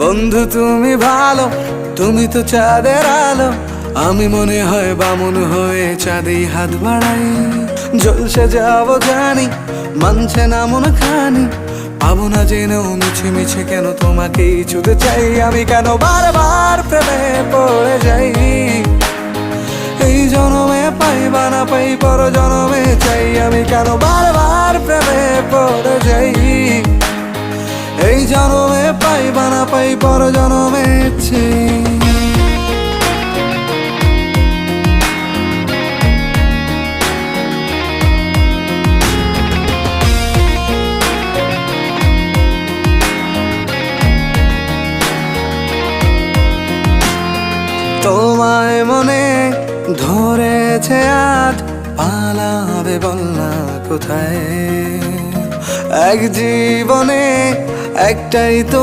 বন্ধু তুমি ভালো, তুমি তো চাঁদের আলো। আমি মনে হয় বামুন হয়ে চাঁদে হাত বাড়াই। জলসে যাবো জানি, মানছে না মন খানি। পাবো না জেনেও মিছে মিছে কেন তোমাকেই ছুতে চাই। আমি কেন বারবার প্রেমে পড়ে যাই। এই জনমে পাই বা না পাই, পর জনমে চাই। আমি কেন বারবার প্রেমে পড়ে যাই। এই জনমে পাই বা না পাই, পর জনমে চাই। তোমায় মনে ধরেছে আজ, পালাবে বল না কোথায়। এক জীবনে একটাই তো